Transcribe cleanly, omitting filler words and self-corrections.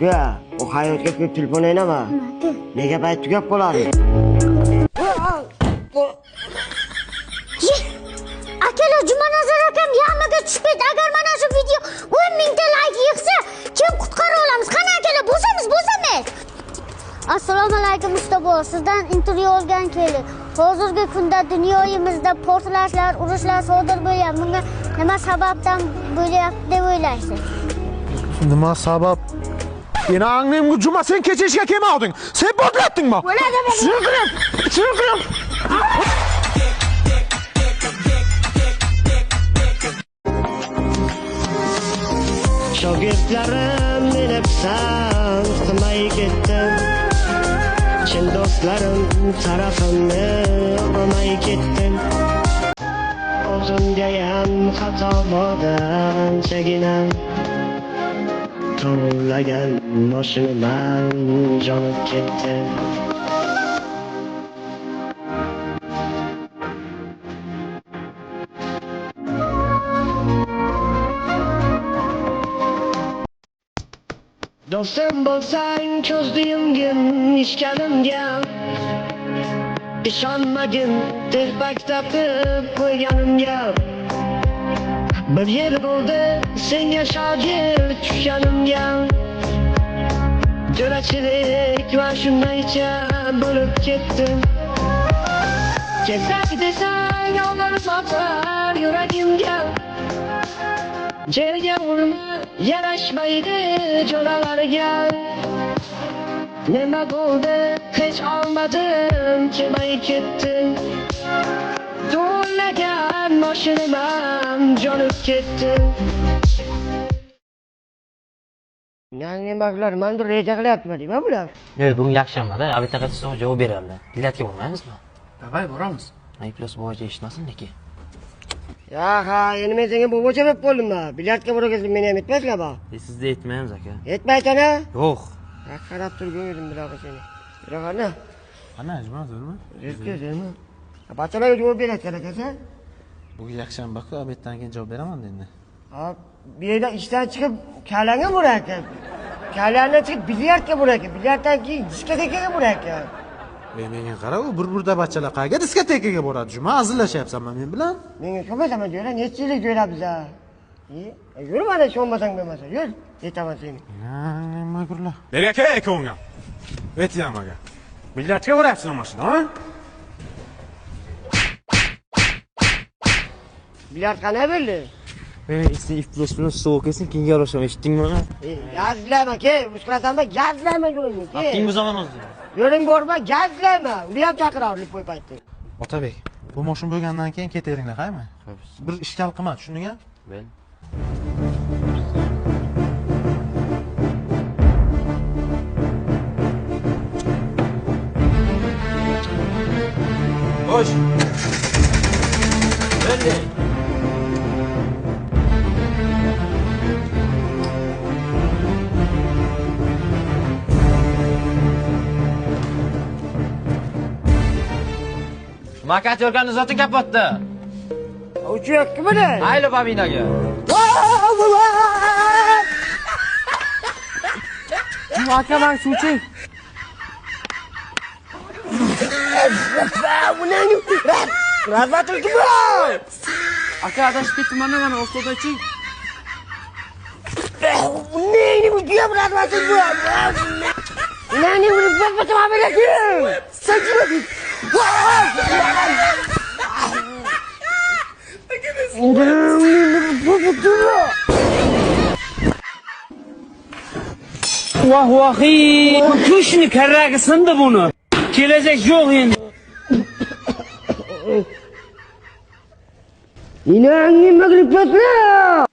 Ya, o hayotga ko'p telefon o'ynama. Megabayt tugab qoladi. Akalar, Jumanazar akam yamiga tushib ketdi. Agar mana shu video 10 mingta like yig'sa, kim qutqara olamiz? Qani akalar, bo'lsamiz. Assalomu alaykum Mustafa, sizdan intervyu olgan keldik. Hozirgi kunda dunyoyimizda portlashlar, urushlar sodir bo'lyapti. Bunga nima sababdan bo'lyapti deb o'ylaysiz? Nima sabab? Yine annemga Cuma sen kecha ishga kelmading. Sen portlatdingmi? Chiqib. Shogirdlarim meni pisand qilmay ketdi. Chin do'stlarim tarafimni olmay ketdi. O'zimgayam xato bordan cheginam. To'lagan moshinam jonib ketdi. Do'stim bo'lsang ko'zda yumgin ishkanimga, ishonmagin telpak topib qo'yganimga. Bir yil bo'ldi senga shogird tushganimga. Jo'rachilik va shundaycha bo'lib ketdi. Kesak desang yolg'on sotar yuragimga. Jerga urma yarashmaydi jo'ralarga. Nima bo'ldi hech olmadim kelmay ketdi. To'lagan moshinam jonib ketdi. Nima baklar, men bir reja qilyapman deyman bular. Yo'q, bugun yakshanba-da, abitaga so'z javob beradilar. Biletga bormaymizmi? Davay boramiz. Ayplos bo'yicha eshitmasin neki. Ya ha, endi men senga bo'g'ocha bo'lib qoldim-mi? Biletga borgansiz, meni ham aytmaslar-mi? Sizda aytmaymiz aka. Aytmaysan-a? Yo'q. Ya qarab turgan edim bularga seni. Yurag'ana. Ana, Cuma zo'rmi? Yurtkezmi? Bachalarga javob berayotgan ekansan? Bugun yakshanba-ku, abitdan keyin javob beraman endi. Ha, bu yerda ishdan chiqib kalanga bo'lar ekan. Kalangdan chiqib bilyardga bo'lar ekan. Bilyarddan keyin diskotekaga bo'lar ekan. Menga qara, u bir-birda bachalar qayerga diskotekaga boradi? Juma azillashyapsanmi men bilan? Menga ko'paysaman jo'ra, necha yillik jo'ramiz a. Yur mana ishonmasang bo'lmasa, yur. Aytaman seni. Nima gurlar? Nega ke'nga? Aytamaga. Bilyardga borayapsizmi mashina, ha? Bilyard qanday bo'ldi? Sen iflos bilan sovuq esin, keyin yarasham, eshitdingmi? Gazlayman, ke, mushkulasanmi? Gazlayman yo'lni, ke. Haqqing buzaman o'zi. Yo'ling borma, gazlayman. Uni ham chaqirarli qo'y paytda. Otabek, bu mashina bo'lgandan keyin ketaveringlar, qaymi? Bir ishkal qilma, tushundingmi? Bil. Xo'sh. Bo'ldi. Makat yorganni zotin kapotdi. Uchayapti buni. Ayli babinaga. Aka men suvchi. Razvatulki bu. Aka adashib ketdim, mana o'rtada-chi. Neyni bu diye razvatul bu. Neyni bu batma belaki. Saçma. Vah vahiy, tushni karraga sindi buni. Kelajak yo'q endi. Inangi magrib patla.